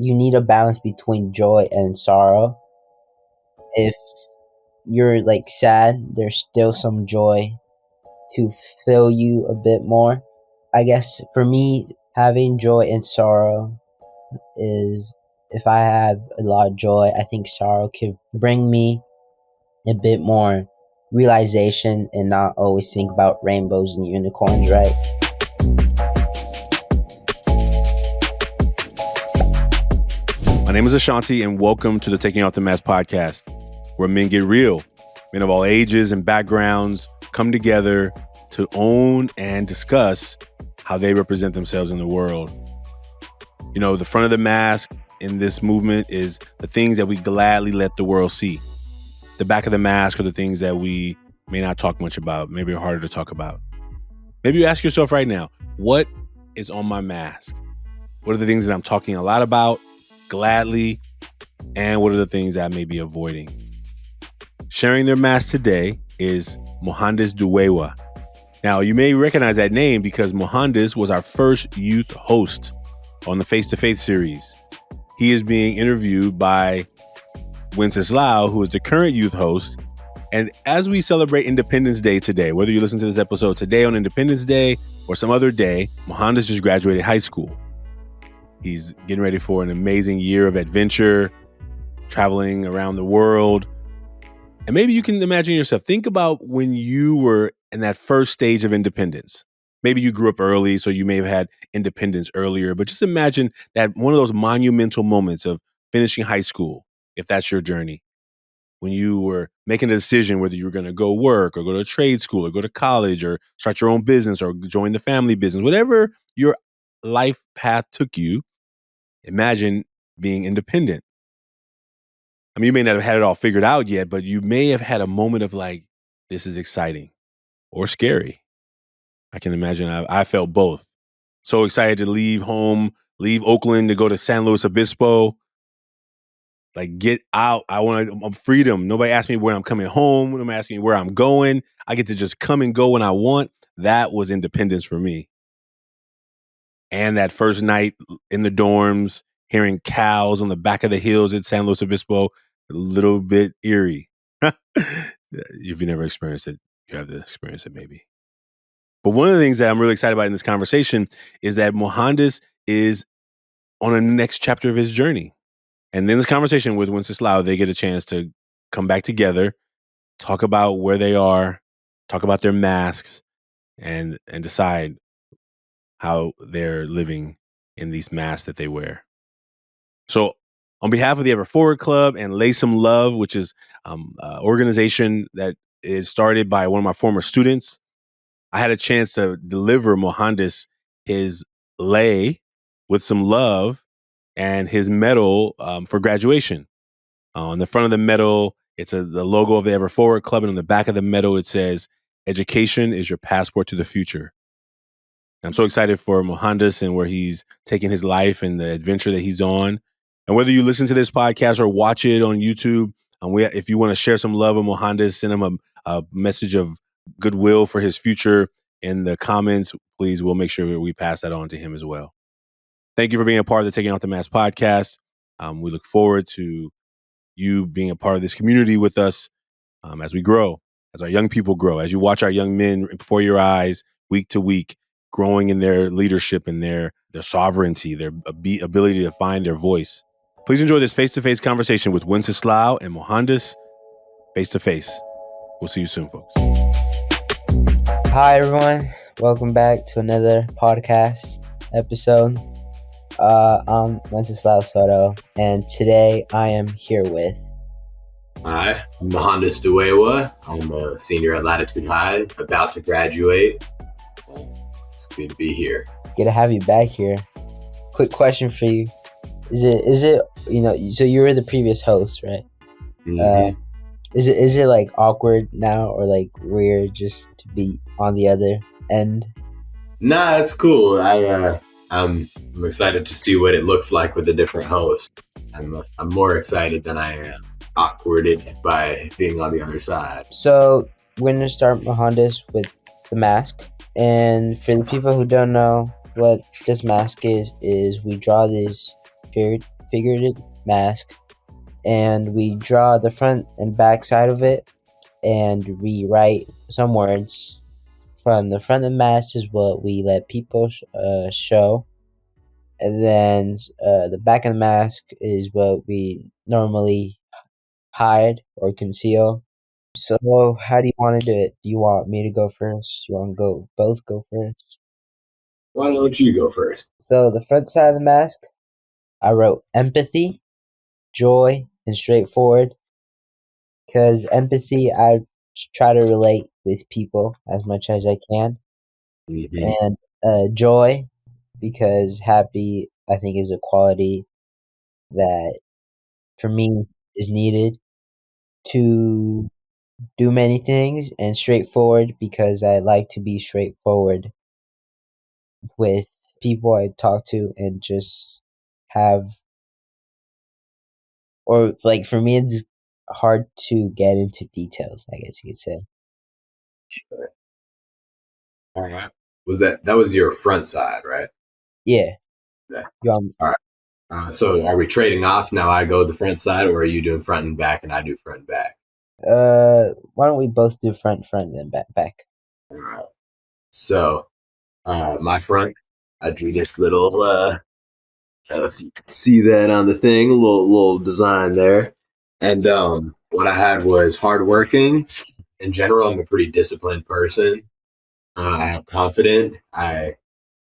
you need a balance between joy and sorrow. If you're like sad, there's still some joy to fill you a bit more. I guess for me, having joy and sorrow is, if I have a lot of joy, I think sorrow can bring me a bit more realization and not always think about rainbows and unicorns, right? My name is Ashanti, and welcome to the Taking Off the Mask podcast, where men get real. Men of all ages and backgrounds come together to own and discuss how they represent themselves in the world. You know, the front of the mask in this movement is the things that we gladly let the world see. The back of the mask are the things that we may not talk much about, maybe are harder to talk about. Maybe you ask yourself right now, what is on my mask? What are the things that I'm talking a lot about, gladly, and what are the things that I may be avoiding? Sharing their mask today is Mohandas Duwewa. Now, you may recognize that name because Mohandas was our first youth host on the Face to Face series. He is being interviewed by Wenceslao, who is the current youth host. And as we celebrate Independence Day today, whether you listen to this episode today on Independence Day or some other day, Mohandas just graduated high school. He's getting ready for an amazing year of adventure, traveling around the world. And maybe you can imagine yourself. Think about when you were in that first stage of independence. Maybe you grew up early, so you may have had independence earlier. But just imagine that one of those monumental moments of finishing high school, if that's your journey, when you were making a decision whether you were going to go work or go to trade school or go to college or start your own business or join the family business, whatever your life path took you. Imagine being independent. I mean, you may not have had it all figured out yet, but you may have had a moment of like, this is exciting or scary. I can imagine I felt both. So excited to leave home, leave Oakland to go to San Luis Obispo, like get out. I want freedom. Nobody asked me where I'm coming home. Nobody asked me where I'm going. I get to just come and go when I want. That was independence for me. And that first night in the dorms, hearing cows on the back of the hills at San Luis Obispo, a little bit eerie. If you never experienced it, you have to experience it maybe. But one of the things that I'm really excited about in this conversation is that Mohandas is on a next chapter of his journey. And in this conversation with Wenceslao, they get a chance to come back together, talk about where they are, talk about their masks, and decide how they're living in these masks that they wear. So on behalf of the Everforward Club and Lay Some Love, which is an organization that is started by one of my former students, I had a chance to deliver Mohandas his lay with some love and his medal for graduation. On the front of the medal, it's the logo of the Everforward Club, and on the back of the medal, it says, "Education is your passport to the future." I'm so excited for Mohandas and where he's taking his life and the adventure that he's on. And whether you listen to this podcast or watch it on YouTube, if you want to share some love with Mohandas, send him a message of goodwill for his future in the comments. Please, we'll make sure we pass that on to him as well. Thank you for being a part of the Taking Off the Mask podcast. We look forward to you being a part of this community with us as we grow, as our young people grow, as you watch our young men before your eyes week to week, growing in their leadership and their sovereignty, their ability to find their voice. Please enjoy this face-to-face conversation with Wenceslao and Mohandas face-to-face. We'll see you soon, folks. Hi, everyone. Welcome back to another podcast episode. I'm Wenceslao Soto, and today I am here with... Hi, I'm Mohandas Duwewa. I'm a senior at Latitude High, about to graduate. It's good to be here. Good to have you back here. Quick question for you. Is it so you were the previous host, right? Mm-hmm. Is it like awkward now or like weird just to be on the other end? Nah, it's cool. I'm excited to see what it looks like with a different host. I'm more excited than I am awkwarded by being on the other side. So we're gonna start Mohandas with the mask. And for the people who don't know what this mask is we draw these figurative mask, and we draw the front and back side of it, and we write some words. From the front of the mask is what we let people show, and then the back of the mask is what we normally hide or conceal. So how do you want to do it? Do you want me to go first? Do you want to both go first? Why don't you go first? So the front side of the mask, I wrote empathy, joy, and straightforward. Because empathy, I try to relate with people as much as I can. Mm-hmm. And joy, because happy, I think, is a quality that, for me, is needed to do many things. And straightforward, because I like to be straightforward with people I talk to and just have, or like for me, it's hard to get into details, I guess you could say. All right. That was your front side, right? Yeah. Yeah. All right. So are we trading off? Now I go the front side, or are you doing front and back and I do front and back? Why don't we both do front, and then back? All right. So, my front, I drew this little, if you can see that on the thing, a little design there. And what I had was hardworking. In general, I'm a pretty disciplined person. I am confident. I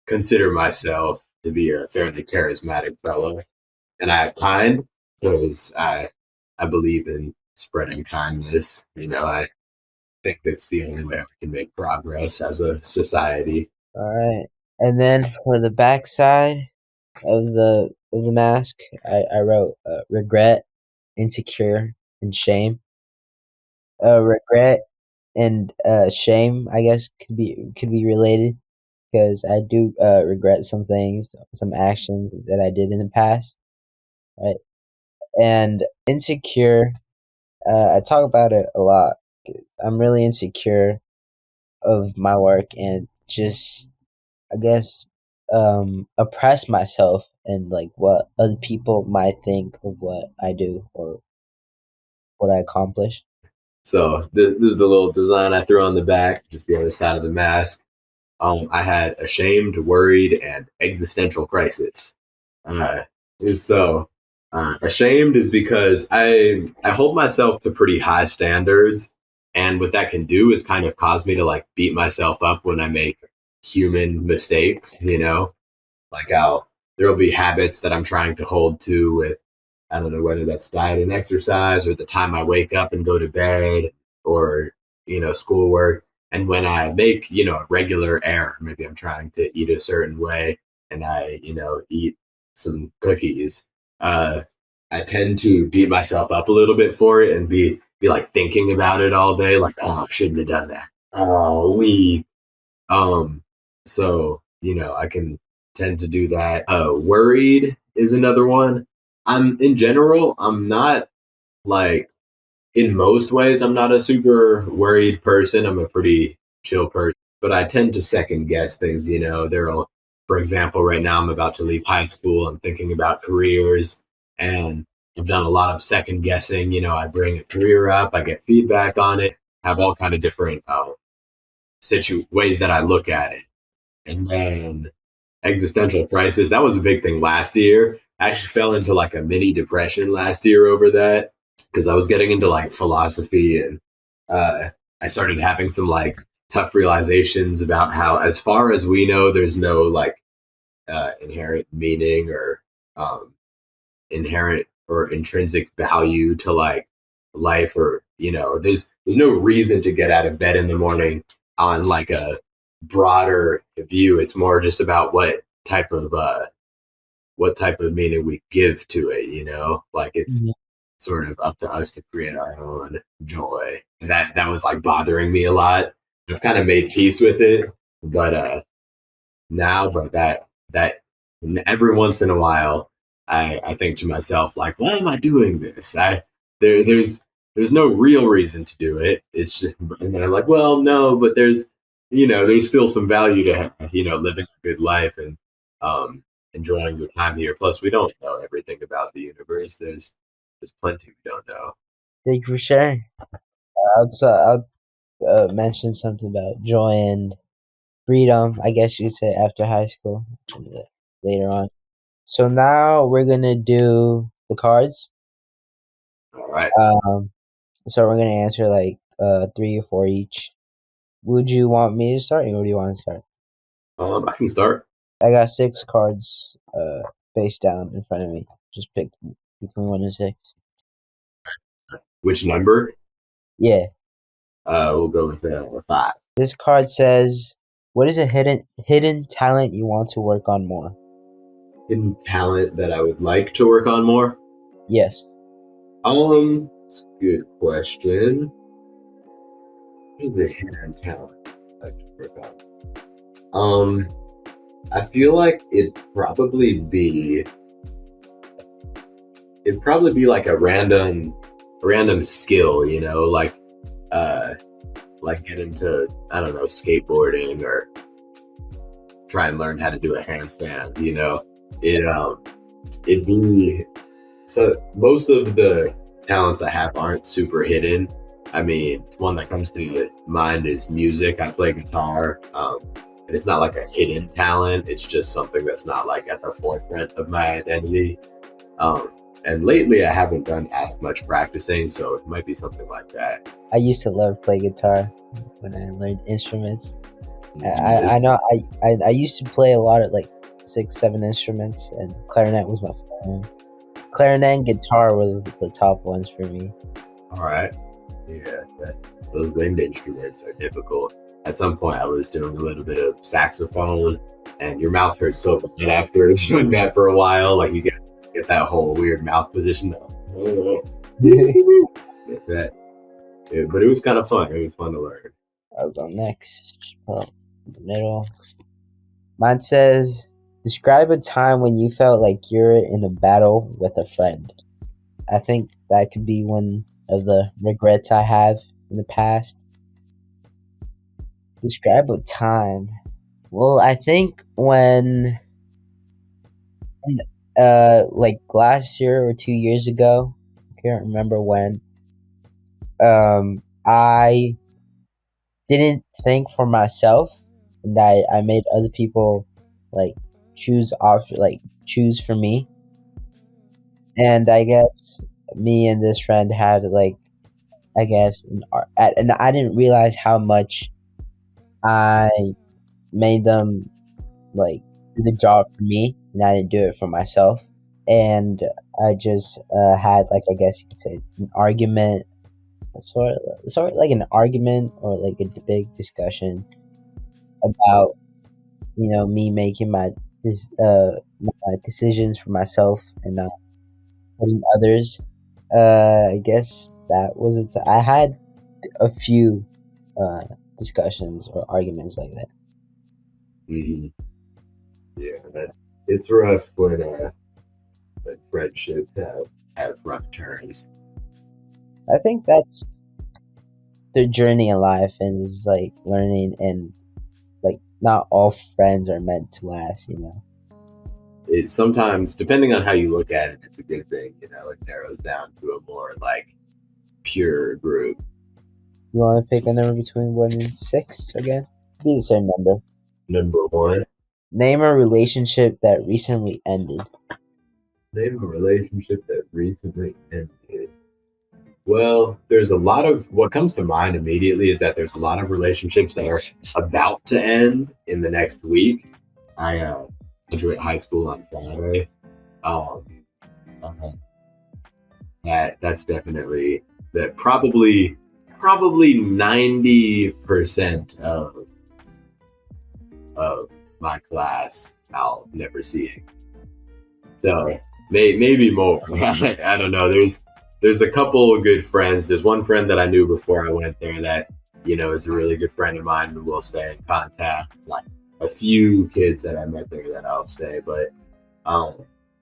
consider myself to be a fairly charismatic fellow, and I have kind because I believe in spreading kindness. I think that's the only way we can make progress as a society. All right. And then for the back side of the mask, I wrote regret, insecure, and shame. Regret and shame, I guess, could be related, because I do regret some things, some actions that I did in the past, right? And insecure, I talk about it a lot. I'm really insecure of my work, and just, I guess, oppress myself and like what other people might think of what I do or what I accomplish. So this is the little design I threw on the back, just the other side of the mask. I had ashamed, worried, and existential crisis. Uh, so ashamed is because I hold myself to pretty high standards, and what that can do is kind of cause me to like beat myself up when I make human mistakes. Like there'll be habits that I'm trying to hold to with, I don't know whether that's diet and exercise or the time I wake up and go to bed or, schoolwork. And when I make, a regular error, maybe I'm trying to eat a certain way and I, eat some cookies, I tend to beat myself up a little bit for it and be like thinking about it all day, like, oh, I shouldn't have done that. Oh, um, so, I can tend to do that. Worried is another one. In general, I'm not like, in most ways, I'm not a super worried person. I'm a pretty chill person, but I tend to second guess things. For example, right now I'm about to leave high school. I'm thinking about careers, and I've done a lot of second guessing. I bring a career up, I get feedback on it, have all kind of different ways that I look at it. And then existential crisis, that was a big thing last year. I actually fell into like a mini depression last year over that because I was getting into like philosophy, and I started having some like tough realizations about how, as far as we know, there's no like inherent meaning or um, inherent or intrinsic value to like life, or there's no reason to get out of bed in the morning on like a broader view. It's more just about what type of meaning we give to it. Like it's Mhm. sort of up to us to create our own joy. And that was like bothering me a lot. I've kind of made peace with it, but now, but that every once in a while, I think to myself like, why am I doing this? There's no real reason to do it. It's just, and then I'm like, well, no, but there's still some value to living a good life, and um enjoying your time here. Plus, we don't know everything about the universe. There's plenty we don't know. Thank you for sharing. I'll mention something about joy and freedom, I guess you could say, after high school later on. So now we're gonna do the cards. All right. So we're gonna answer like 3 or 4 each. Would you want me to start, or do you want to start? I can start. I got 6 cards face down in front of me. Just pick between 1 and 6. Which number? Yeah. We'll go with 5. This card says, "What is a hidden talent you want to work on more?" Hidden talent that I would like to work on more? Yes. It's a good question. What is a hidden talent I'd like to work on? I feel like it'd probably be like a random skill, you know, like get into, I don't know, skateboarding, or try and learn how to do a handstand, you know. It'd be, so most of the talents I have aren't super hidden. I mean, one that comes to mind is music. I play guitar. And it's not like a hidden talent. It's just something that's not like at the forefront of my identity. And lately I haven't done as much practicing, so it might be something like that. I used to love play guitar when I learned instruments. I know I used to play a lot of like 6-7 instruments, and clarinet was my favorite. Clarinet and guitar were the top ones for me. All right. Yeah, those wind instruments are difficult. At some point, I was doing a little bit of saxophone, and your mouth hurts so bad after doing that for a while. Like, you get that whole weird mouth position. Get that. Yeah, but it was kind of fun. It was fun to learn. I'll go next. Just pull up in the middle. Mine says, "Describe a time when you felt like you're in a battle with a friend." I think that could be one of the regrets I have in the past. Describe a time. Well, I think when like last year or 2 years ago, I can't remember when, I didn't think for myself, and I made other people like choose for me. And I guess me and this friend had like, I guess and I didn't realize how much I made them like do the job for me, and I didn't do it for myself. And I just had, like, I guess you could say, an argument, sort of like an argument or like a big discussion about, me making my decisions for myself and not putting others. I guess that was it. I had a few discussions or arguments like that. Mm-hmm. Yeah, it's rough when friendships have rough turns. I think that's the journey in life, and is like learning, and like not all friends are meant to last. It sometimes, depending on how you look at it, it's a good thing. It narrows down to a more like pure group. You want to pick a number between 1 and 6 again? Be the same number. Number 1. Name a relationship that recently ended. Name a relationship that recently ended. Well, there's a lot of, what comes to mind immediately is that there's a lot of relationships that are about to end in the next week. I graduate high school on Friday. That's definitely, that probably 90% of my class I'll never see. So maybe more. I don't know. There's a couple of good friends. There's one friend that I knew before I went there that, is a really good friend of mine, and we'll stay in contact. Like a few kids that I met there that I'll stay, but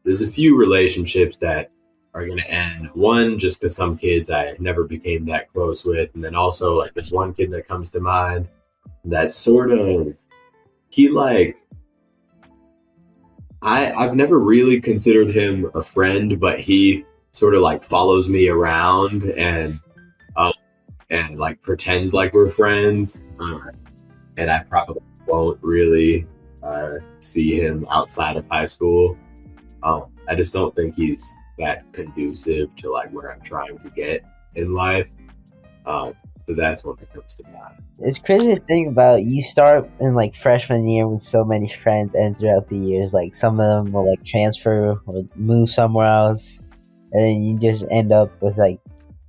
there's a few relationships that are going to end. One, just because some kids I never became that close with. And then also, like, there's one kid that comes to mind that sort of, he like, I've never really considered him a friend, but he sort of like follows me around and like pretends like we're friends. And I probably won't really see him outside of high school. I just don't think he's that conducive to like where I'm trying to get in life. So that's when it comes to mind. It's crazy to think about. You start in like freshman year with so many friends, and throughout the years, like some of them will like transfer or move somewhere else, and then you just end up with like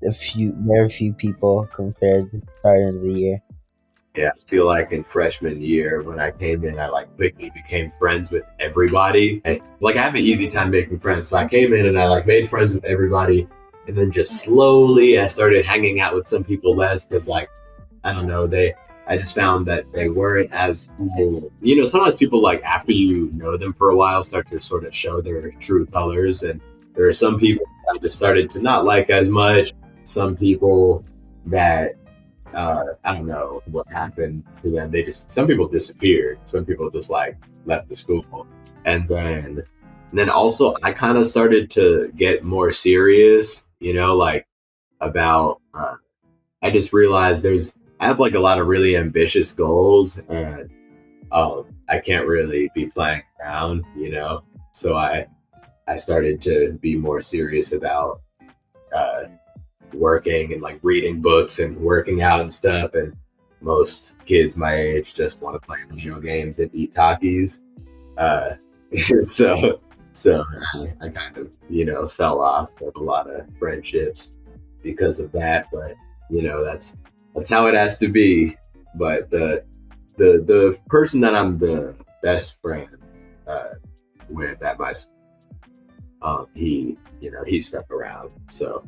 very few people compared to the start of the year. Yeah, I feel like in freshman year when I came in, I like quickly became friends with everybody. I have an easy time making friends, so I came in and I like made friends with everybody, and then just slowly I started hanging out with some people less because like I don't know, I just found that they weren't as cool. You know, sometimes people like after you know them for a while start to sort of show their true colors, and there are some people I just started to not like as much. Some people that I don't know what happened to them. Some people disappeared. Some people just like left the school, and then also I kind of started to get more serious. You know, like about I just realized I have like a lot of really ambitious goals, and I can't really be playing around. You know, so I started to be more serious about uh, working and like reading books and working out and stuff. And most kids my age just want to play video games and eat Takis. Uh, so I kind of fell off of a lot of friendships because of that. But that's how it has to be. But the person that I'm the best friend with at my school, he stuck around. So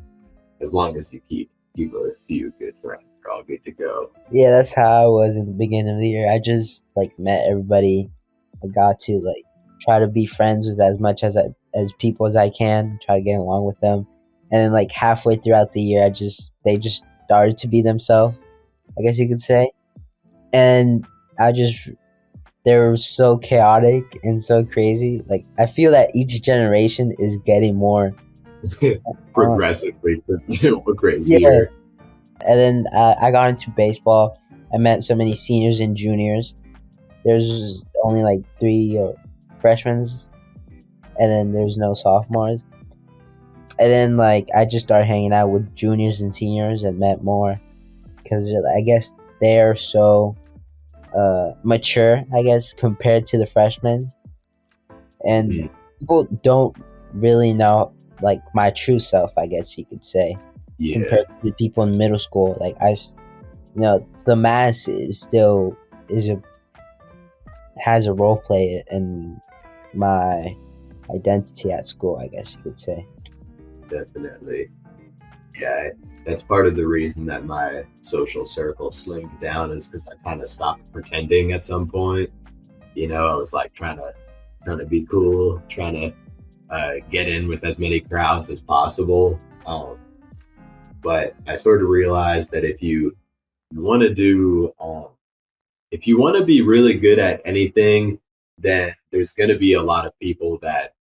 as long as you keep a few good friends, you're all good to go. Yeah, that's how I was in the beginning of the year. I just like met everybody. I got to like try to be friends with as much as people as I can, try to get along with them. And then like halfway throughout the year, they just started to be themselves, I guess you could say. And they were so chaotic and so crazy. Like I feel that each generation is getting more progressively crazier. Yeah. And then I got into baseball. I met so many seniors and juniors. There's only like 3 freshmen, and then there's no sophomores. And then like I just started hanging out with juniors and seniors and met more because I guess they're so mature, I guess, compared to the freshmen. And people don't really know like my true self, I guess you could say. Yeah. Compared to the people in middle school, like the mass has a role play in my identity at school, I guess you could say. Definitely. Yeah, that's part of the reason that my social circle slimmed down is because I kind of stopped pretending at some point. I was like trying to be cool, trying to get in with as many crowds as possible. But I sort of realized that if you want to be really good at anything, then there's going to be a lot of people that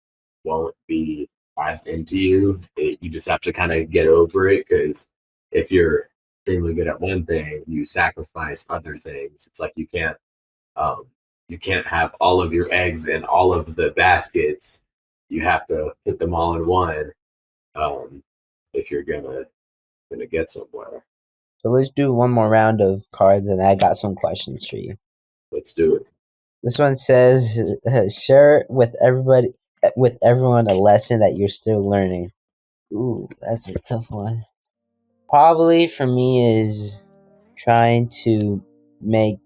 won't be as into you. You just have to kind of get over it, because if you're extremely good at one thing, you sacrifice other things. It's like you can't have all of your eggs in all of the baskets. You have to put them all in one if you're gonna get somewhere. So let's do one more round of cards, and I got some questions for you. Let's do it. This one says, share with everyone a lesson that you're still learning. Ooh, that's a tough one. Probably for me is trying to make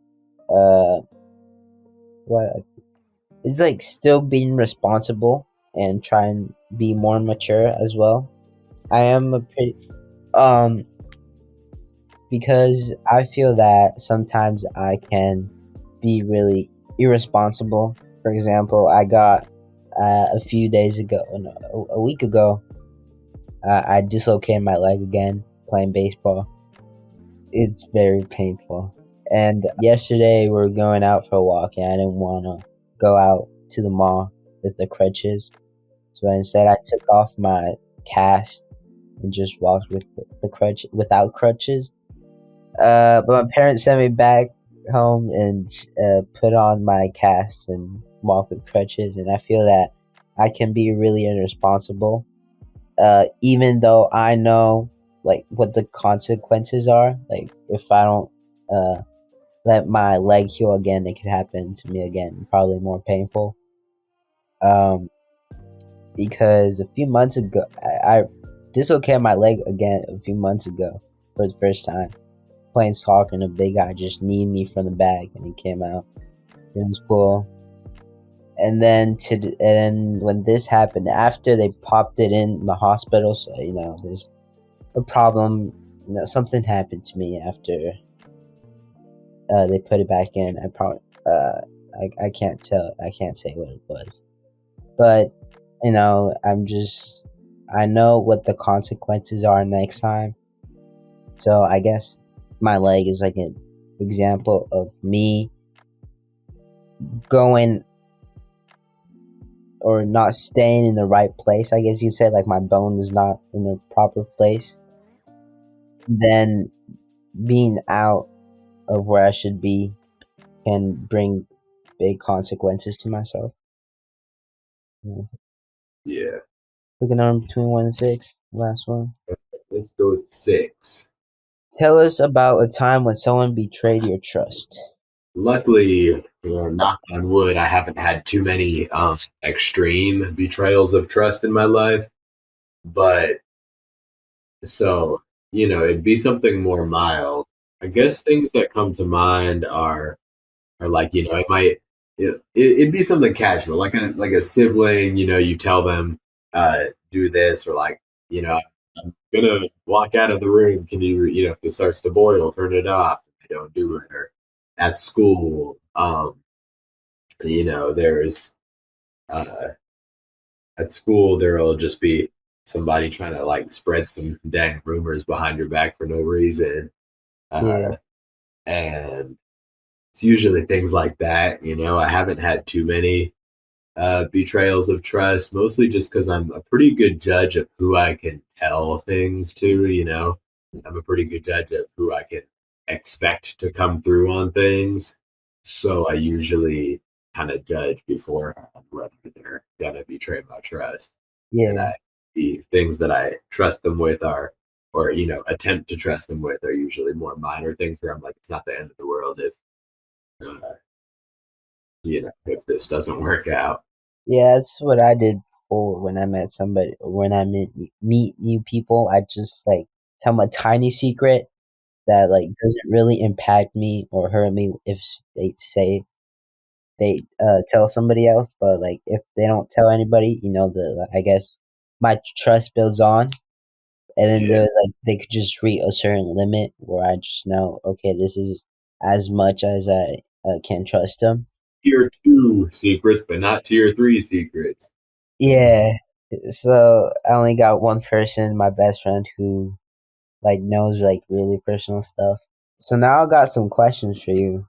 it's like still being responsible and try and be more mature as well. I am a pretty because I feel that sometimes I can be really irresponsible. For example, I got a week ago, I dislocated my leg again playing baseball. It's very painful. And yesterday we were going out for a walk, and I didn't want to go out to the mall with the crutches. So instead, I took off my cast and just walked with the crutch without crutches. But my parents sent me back home and put on my cast and walk with crutches, and I feel that I can be really irresponsible, even though I know like what the consequences are. Like if I don't let my leg heal again, it could happen to me again, probably more painful. Because a few months ago, I dislocated my leg again a few months ago for the first time. Playing soccer, and a big guy just kneed me from the back, and he came out. It was cool. And then when this happened, after they popped it in the hospital, so there's a problem. Something happened to me after they put it back in. I can't tell. I can't say what it was, but I know what the consequences are next time. So I guess my leg is like an example of me going or not staying in the right place. I guess you say, like, my bone is not in the proper place. Then being out of where I should be can bring big consequences to myself. Yeah. Looking on between 1 and 6. Last one. Let's go with 6. Tell us about a time when someone betrayed your trust. Luckily, knock on wood, I haven't had too many extreme betrayals of trust in my life. But so, it'd be something more mild. I guess things that come to mind are like, it'd be something casual, like a sibling. You tell them do this, or like, I'm gonna walk out of the room. Can you, if this starts to boil, turn it off. If they don't do it, or at school, there's at school there'll just be somebody trying to like spread some dang rumors behind your back for no reason, Yeah. and it's usually things like that. I haven't had too many betrayals of trust, mostly just because I'm a pretty good judge of who I can tell things to. I'm a pretty good judge of who I can expect to come through on things. So I usually kind of judge beforehand whether they're gonna betray my trust. And Yeah. the things that I trust them with are, or attempt to trust them with, are usually more minor things where I'm like, it's not the end of the world if uh, if this doesn't work out. Yeah, that's what I did before when I met somebody. When I meet new people, I just like tell them a tiny secret that like doesn't really impact me or hurt me if they say they tell somebody else. But like if they don't tell anybody, I guess my trust builds on, and then Yeah. they could just reach a certain limit where I just know, okay, this is as much as I can trust them. Tier 2 secrets, but not tier 3 secrets. Yeah. So I only got one person, my best friend, who like knows like really personal stuff. So now I got some questions for you.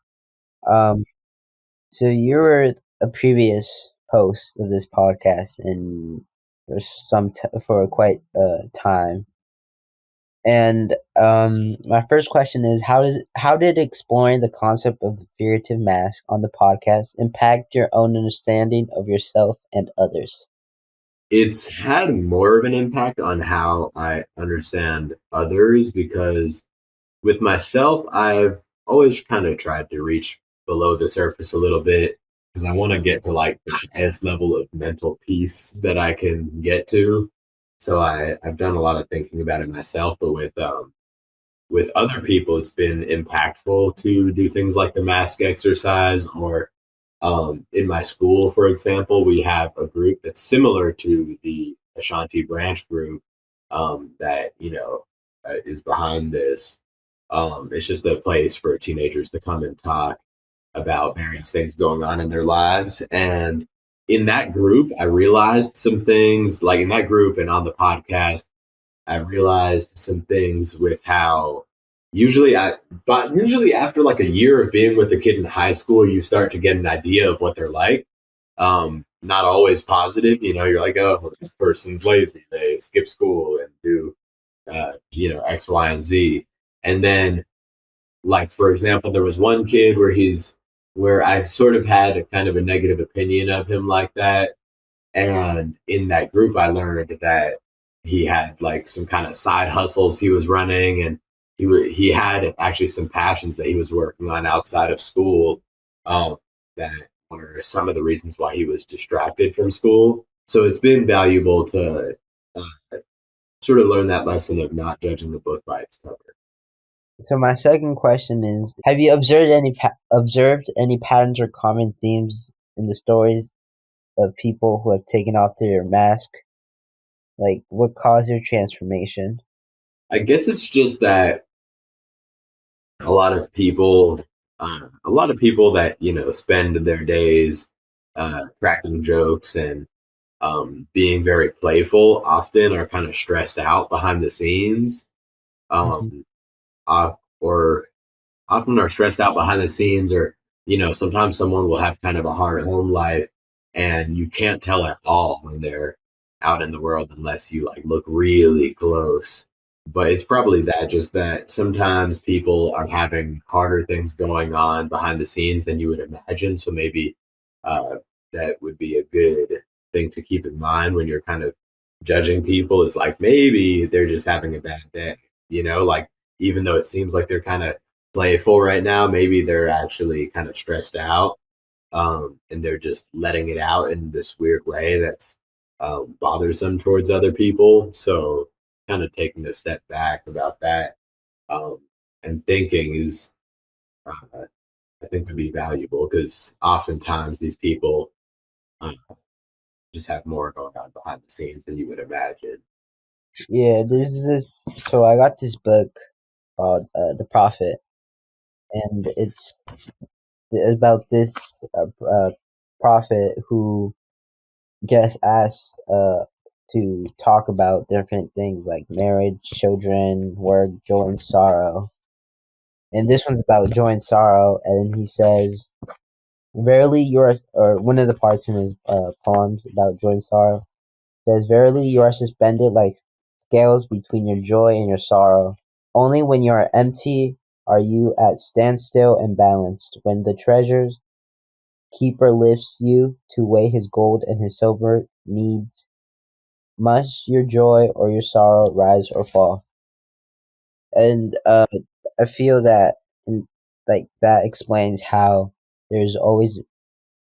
So you were a previous host of this podcast and for quite a time. And my first question is how did exploring the concept of the figurative mask on the podcast impact your own understanding of yourself and others? It's had more of an impact on how I understand others, because with myself, I've always kind of tried to reach below the surface a little bit, because I want to get to like the highest level of mental peace that I can get to. So I've done a lot of thinking about it myself, but with other people, it's been impactful to do things like the mask exercise, or in my school, for example, we have a group that's similar to the Ashanti branch group that is behind this. It's just a place for teenagers to come and talk about various things going on in their lives. And in that group, I realized some things, like in that group and on the podcast, I realized some things with how usually after like a year of being with a kid in high school, you start to get an idea of what they're like. not always positive. You're like, oh, this person's lazy. They skip school and do, X, Y, and Z. And then, like, for example, there was one kid where I sort of had a kind of a negative opinion of him like that. And in that group, I learned that he had like some kind of side hustles he was running, and he had actually some passions that he was working on outside of school. That were some of the reasons why he was distracted from school. So it's been valuable to sort of learn that lesson of not judging the book by its cover. So my second question is: have you observed any patterns or common themes in the stories of people who have taken off their mask? Like, what caused your transformation? I guess it's just that a lot of people, that spend their days cracking jokes and being very playful, often are kind of stressed out behind the scenes, Hmm. um, or often are stressed out behind the scenes, or sometimes someone will have kind of a hard home life, and you can't tell at all when they're out in the world unless you like look really close. But it's probably that, just that sometimes people are having harder things going on behind the scenes than you would imagine. So maybe uh, that would be a good thing to keep in mind when you're kind of judging people, is like maybe they're just having a bad day, like, even though it seems like they're kind of playful right now, maybe they're actually kind of stressed out, and they're just letting it out in this weird way that's bothersome towards other people. So, kind of taking a step back about that, um, and thinking is, uh, I think, would be valuable, because oftentimes these people uh, just have more going on behind the scenes than you would imagine. Yeah, there's this. So I got this book called "The Prophet," and it's about this prophet who gets asked to talk about different things like marriage, children, work, joy, and sorrow. And this one's about joy and sorrow, and he says, "Verily, you are," or one of the parts in his poems about joy and sorrow says, "Verily, you are suspended like scales between your joy and your sorrow. Only when you are empty are you at standstill and balanced. When the treasure's keeper lifts you to weigh his gold and his silver needs, must your joy or your sorrow rise or fall." And I feel that, and like that explains how there's always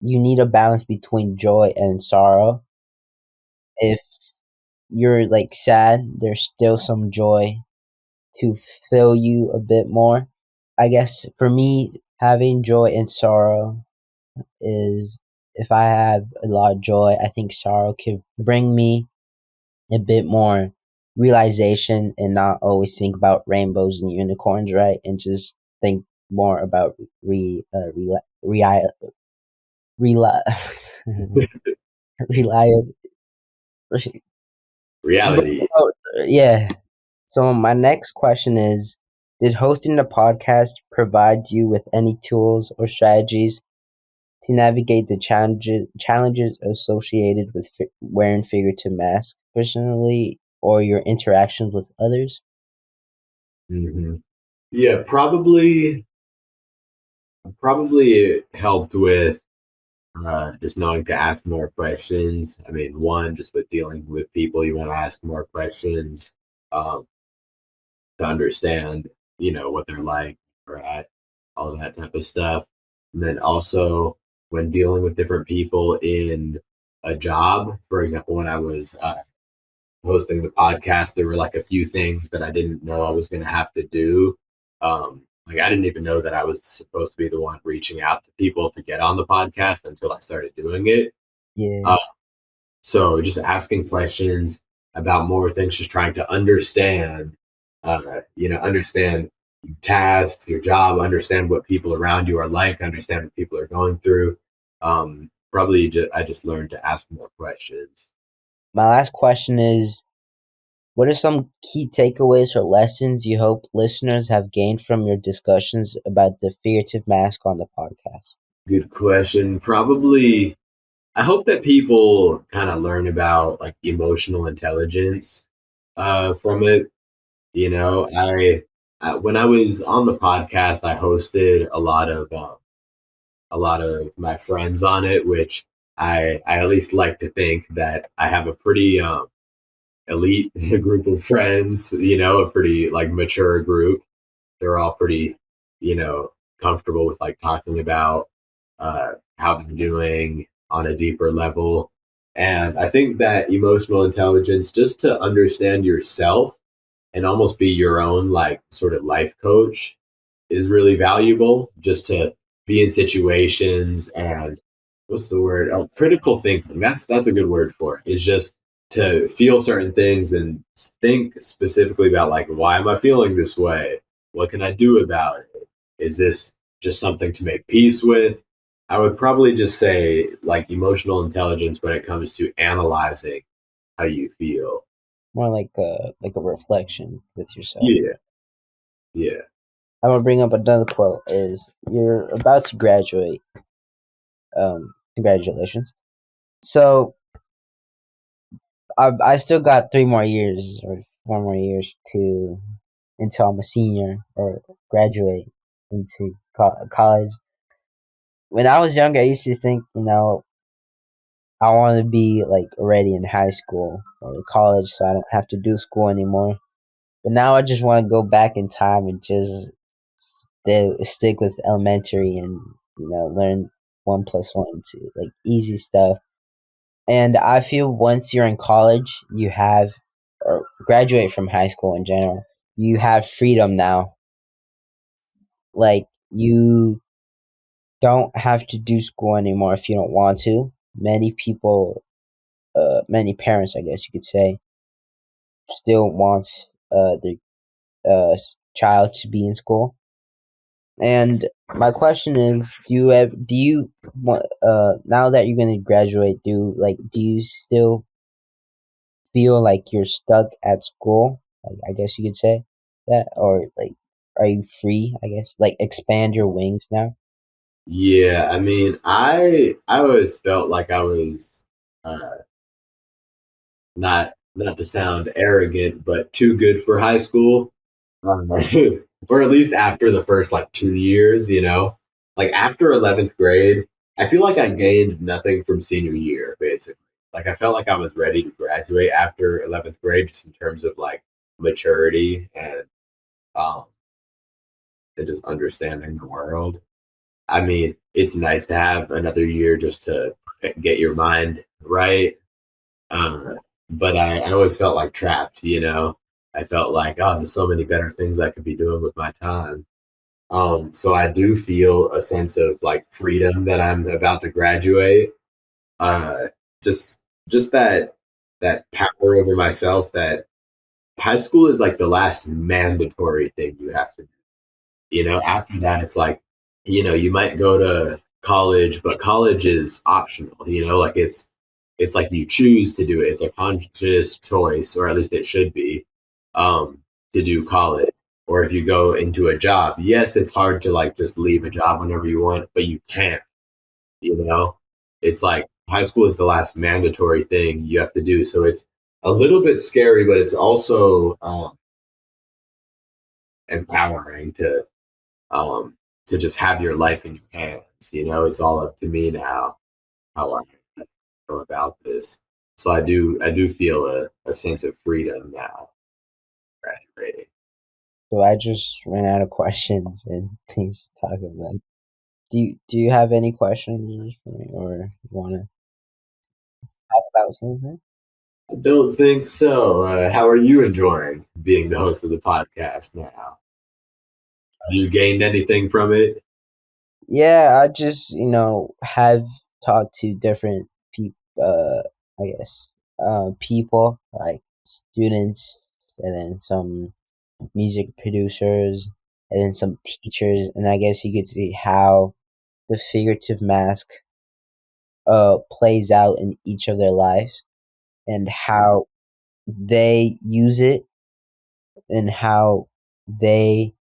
you need a balance between joy and sorrow. If you're like sad, there's still some joy to fill you a bit more. I guess for me, having joy and sorrow is, if I have a lot of joy, I think sorrow can bring me a bit more realization and not always think about rainbows and unicorns, right? And just think more about re, re, rely, reliable. Reality. Yeah. So my next question is: did hosting the podcast provide you with any tools or strategies to navigate the challenges associated with wearing figurative masks personally, or your interactions with others? Hmm. Yeah, probably it helped with just knowing to ask more questions. I mean, one, just with dealing with people, you want to ask more questions, um, to understand, what they're like, or at, all that type of stuff. And then also, when dealing with different people in a job, for example, when I was hosting the podcast, there were like a few things that I didn't know I was going to have to do. Like, I didn't even know that I was supposed to be the one reaching out to people to get on the podcast until I started doing it. Yeah. Uh, so just asking questions about more things, just trying to understand, understand your tasks, your job, understand what people around you are like, understand what people are going through. I just learned to ask more questions. My last question is: what are some key takeaways or lessons you hope listeners have gained from your discussions about the figurative mask on the podcast? Good question. Probably I hope that people kind of learn about like emotional intelligence from it. You know, when I was on the podcast, I hosted a lot of my friends on it, which I at least like to think that I have a pretty elite group of friends. You know, a pretty like mature group. They're all pretty, you know, comfortable with like talking about how they're doing on a deeper level. And I think that emotional intelligence, just to understand yourself and almost be your own like sort of life coach, is really valuable, just to be in situations and what's the word? Oh, critical thinking. That's a good word for it. Is just to feel certain things and think specifically about like, why am I feeling this way? What can I do about it? Is this just something to make peace with? I would probably just say like emotional intelligence when it comes to analyzing how you feel. More like a reflection with yourself. Yeah, yeah. I'm gonna bring up another quote. Is you're about to graduate. Congratulations. So I still got 3 more years or 4 more years to until I'm a senior or graduate into college. When I was younger, I used to think, I want to be like already in high school or college, so I don't have to do school anymore. But now I just want to go back in time and just stick with elementary and learn 1 plus 1 to like easy stuff. And I feel once you're in college, you have or graduate from high school in general, you have freedom now. Like you don't have to do school anymore if you don't want to. Many people, many parents, I guess you could say, still wants their child to be in school. And my question is, do you want now that you're gonna graduate, do you still feel like you're stuck at school? Like, I guess you could say that, or like, are you free? I guess like expand your wings now. Yeah, I mean, I always felt like I was uh, not to sound arrogant, but too good for high school, um, or at least after the first like 2 years. You know, like after 11th grade, I feel like I gained nothing from senior year. Basically, like I felt like I was ready to graduate after 11th grade, just in terms of like maturity um, and just understanding the world. I mean, it's nice to have another year just to get your mind right. Um, but I always felt like trapped, you know? I felt like, oh, there's so many better things I could be doing with my time. So I do feel a sense of like freedom that I'm about to graduate. Uh, just that power over myself, that high school is like the last mandatory thing you have to do. You know, after that, it's like, you know, you might go to college, but college is optional. You know, like it's like you choose to do it. It's a conscious choice, or at least it should be, to do college. Or if you go into a job, yes, it's hard to like just leave a job whenever you want, but you can't. You know, it's like high school is the last mandatory thing you have to do. So it's a little bit scary, but it's also empowering um, to just have your life in your hands. You know, it's all up to me now how I go about this. So I do feel a sense of freedom now graduating. So I just ran out of questions and things to talk about. Do you have any questions for me, or you want to talk about something? I don't think so. How are you enjoying being the host of the podcast now? Have you gained anything from it? Yeah, I just have talked to different people. I guess people like students, and then some music producers, and then some teachers, and I guess you could see how the figurative mask plays out in each of their lives, and how they use it, and how they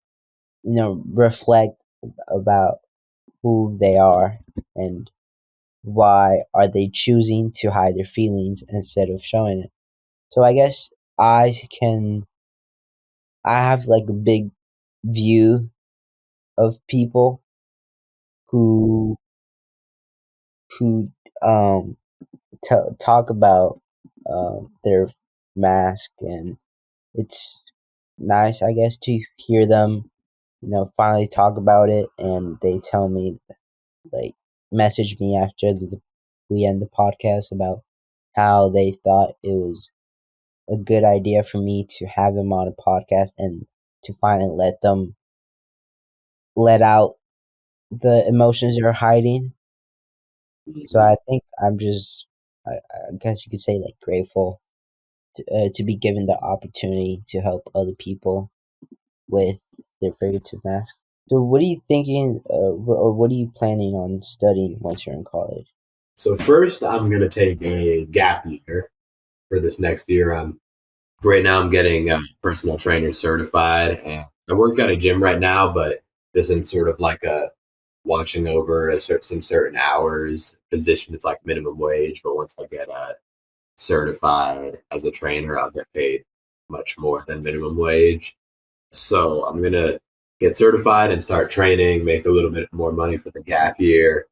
reflect about who they are, and why are they choosing to hide their feelings instead of showing it? So I guess I can I have like a big view of people who who um talk about their mask, and it's nice, I guess, to hear them, finally talk about it, and they tell me, like, message me after we end the podcast about how they thought it was a good idea for me to have them on a podcast and to finally let out the emotions they're hiding. So I think I'm just, I guess you could say, like, grateful to be given the opportunity to help other people with their figurative mask. So what are you thinking, or what are you planning on studying once you're in college? So first, I'm gonna take a gap year for this next year. Right now I'm getting personal trainer certified, and I work at a gym right now, but this isn't sort of like a watching over some certain hours position. It's like minimum wage, but once I get certified as a trainer, I'll get paid much more than minimum wage. So I'm gonna get certified and start training, make a little bit more money for the gap year.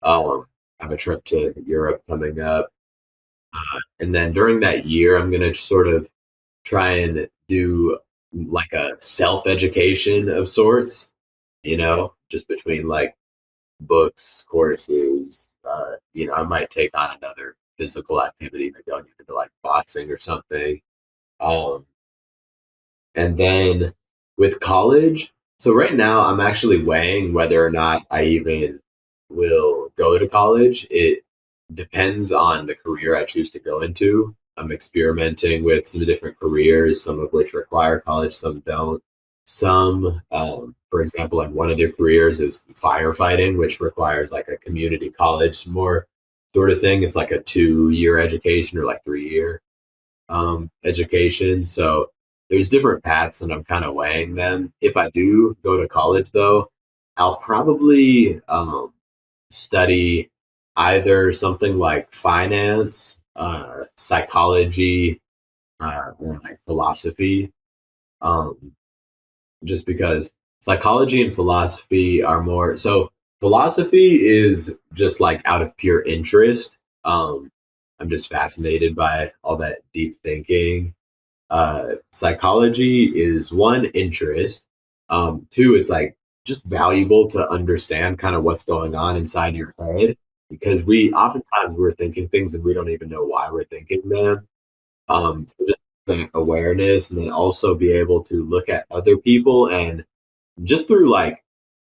I have a trip to Europe coming up, and then during that year, I'm gonna sort of try and do like a self education of sorts. Just between like books, courses. I might take on another physical activity. Maybe I'll get into like boxing or something. Um, and then with college, so right now I'm actually weighing whether or not I even will go to college. It depends on the career I choose to go into. I'm experimenting with some different careers, some of which require college, some don't. Some, for example, like one of their careers is firefighting, which requires like a community college more sort of thing. It's like a 2-year education or like 3-year education. So there's different paths, and I'm kind of weighing them. If I do go to college, though, I'll probably study either something like finance, psychology, or like philosophy. Um, just because psychology and philosophy are more so. Philosophy is just like out of pure interest. I'm just fascinated by all that deep thinking. Psychology is one interest. Two, it's like just valuable to understand kind of what's going on inside your head, because we oftentimes we're thinking things and we don't even know why we're thinking them. So just that awareness, and then also be able to look at other people, and just through like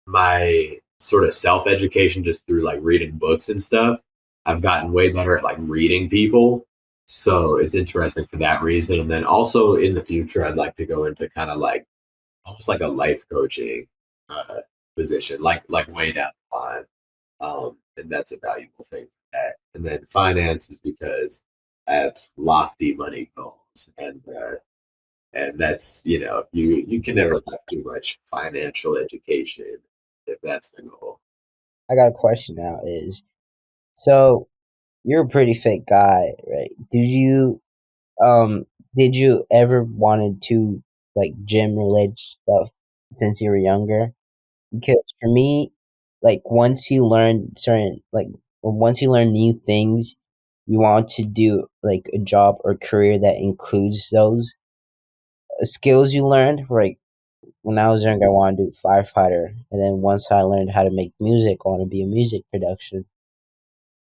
my sort of self education, just through like reading books and stuff, I've gotten way better at like reading people. So it's interesting for that reason. And then also in the future, I'd like to go into kind of like almost like a life coaching uh, position, like way down the line. And that's a valuable thing for that. And then finance is because I have some lofty money goals, and that's you can never have too much financial education if that's the goal. I got a question now. So you're a pretty fit guy, right? Um did you ever wanted to, like, gym related stuff since you were younger? Because for me, like, once you learn new things, you want to do like a job or career that includes those skills you learned. Like, when I was younger, I wanted to do firefighter, and then once I learned how to make music, I want to be a music production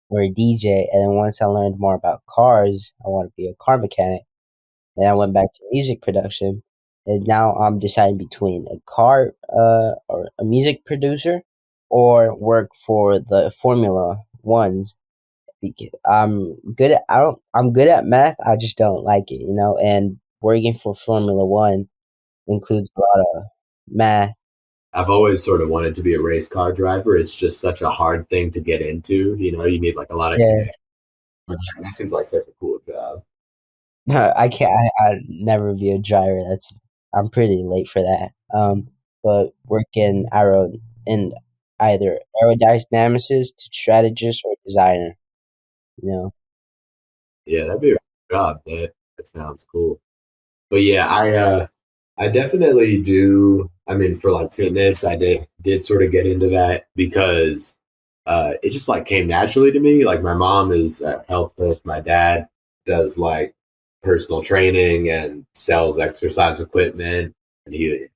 or a DJ, and then once I learned more about cars, I want to be a car mechanic. And I went back to music production, and now I'm deciding between a car, or a music producer, or work for the Formula Ones. Because I'm good at math. I just don't like it, And working for Formula One includes a lot of math. I've always sort of wanted to be a race car driver. It's just such a hard thing to get into. You need like a lot of Yeah, connect. But that seems like such a cool job. I can't. I'd never be a driver. I'm pretty late for that. But working aero in either aerodynamicist to strategist or designer. You know. Yeah, that'd be a good job. That sounds cool. But yeah, I definitely do. I mean, for like fitness, I did sort of get into that because it just like came naturally to me. Like my mom is a health coach, my dad does like personal training and sells exercise equipment, and he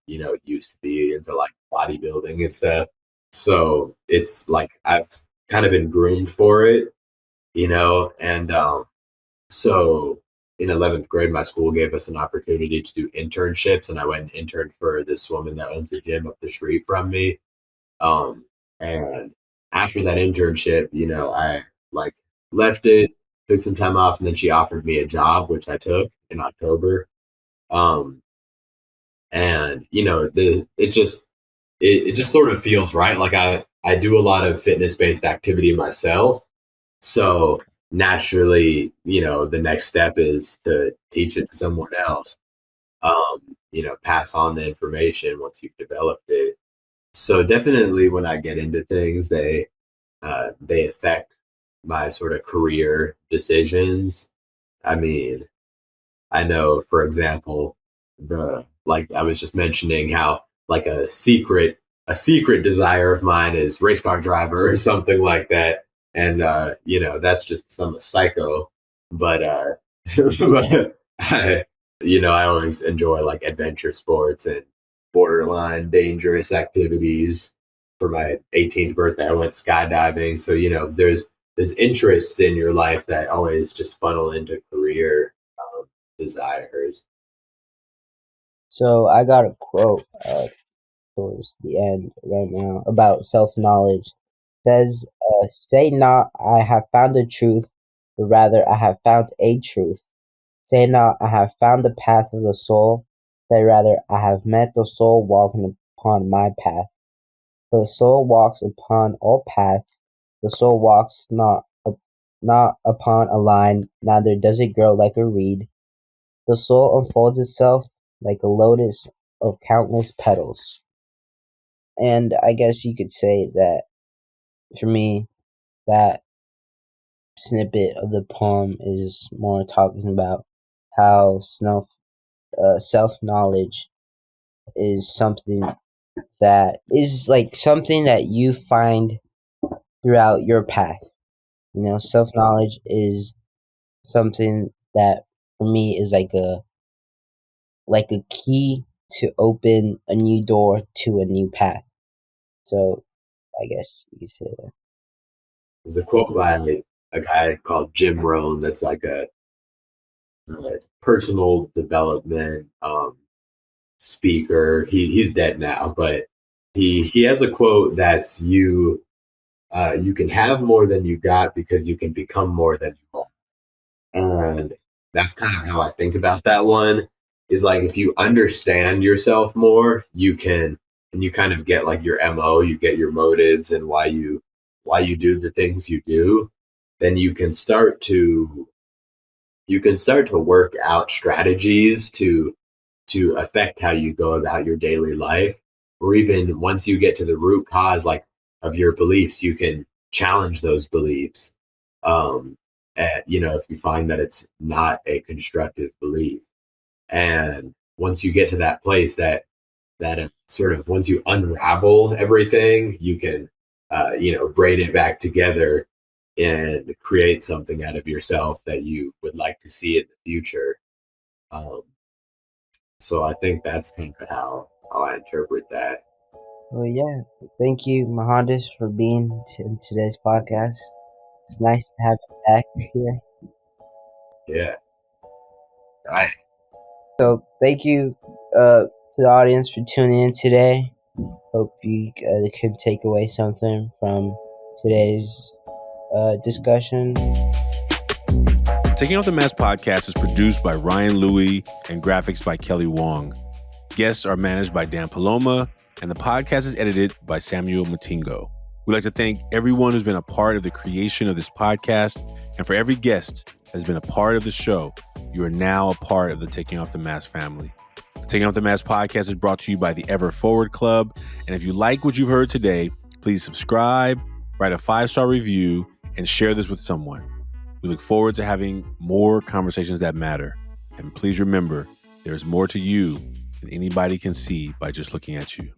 used to be into like bodybuilding and stuff. So it's like I've kind of been groomed for it, and so in 11th grade, my school gave us an opportunity to do internships, and I went and interned for this woman that owns a gym up the street from me. Um, and after that internship, I like left it, took some time off, and then she offered me a job, which I took in October. Um, and it just sort of feels right. Like I do a lot of fitness based activity myself, so naturally, the next step is to teach it to someone else. Pass on the information once you've developed it. So definitely, when I get into things, they affect my sort of career decisions. I mean, I know, for example, the like I was just mentioning how like a secret desire of mine is race car driver or something like that. And that's just some psycho. But but I always enjoy like adventure sports and borderline dangerous activities. For my 18th birthday, I went skydiving. So, there's interests in your life that always just funnel into career desires. So I got a quote towards the end right now about self-knowledge. It says, "Say not, I have found the truth, but rather I have found a truth. Say not, I have found the path of the soul, say rather, I have met the soul walking upon my path. For the soul walks upon all paths. The soul walks not upon a line, neither does it grow like a reed. The soul unfolds itself like a lotus of countless petals." And I guess you could say that for me, that snippet of the poem is more talking about how self knowledge is something that is like something that you find throughout your path. Self knowledge is something that for me is like a key to open a new door to a new path. So I guess you could say that. There's a quote by a guy called Jim Rohn that's like a personal development speaker. He's dead now, but he has a quote that's you can have more than you got because you can become more than you are. And that's kind of how I think about that one. Is like if you understand yourself more, and you kind of get like your MO, you get your motives and why you do the things you do, then you can start to work out strategies to affect how you go about your daily life. Or even once you get to the root cause like of your beliefs, you can challenge those beliefs. If you find that it's not a constructive belief. And once you get to that place that sort of once you unravel everything, you can braid it back together and create something out of yourself that you would like to see in the future. Um, so I think that's kind of how I interpret that. Well, yeah. Thank you, Mohandas, for being in today's podcast. It's nice to have you back here. Yeah. Right. So thank you to the audience for tuning in today. Hope you can take away something from today's discussion. Taking Off the Mask podcast is produced by Ryan Louie and graphics by Kelly Wong. Guests are managed by Dan Paloma, and the podcast is edited by Samuel Matingo. We'd like to thank everyone who's been a part of the creation of this podcast, and for every guest that has been a part of the show, you are now a part of the Taking Off the Mask family. The Taking Off the Mask podcast is brought to you by the Everforward Club, and if you like what you've heard today, Please subscribe, write a 5-star review, and share this with someone. We look forward to having more conversations that matter. And please remember, there is more to you than anybody can see by just looking at you.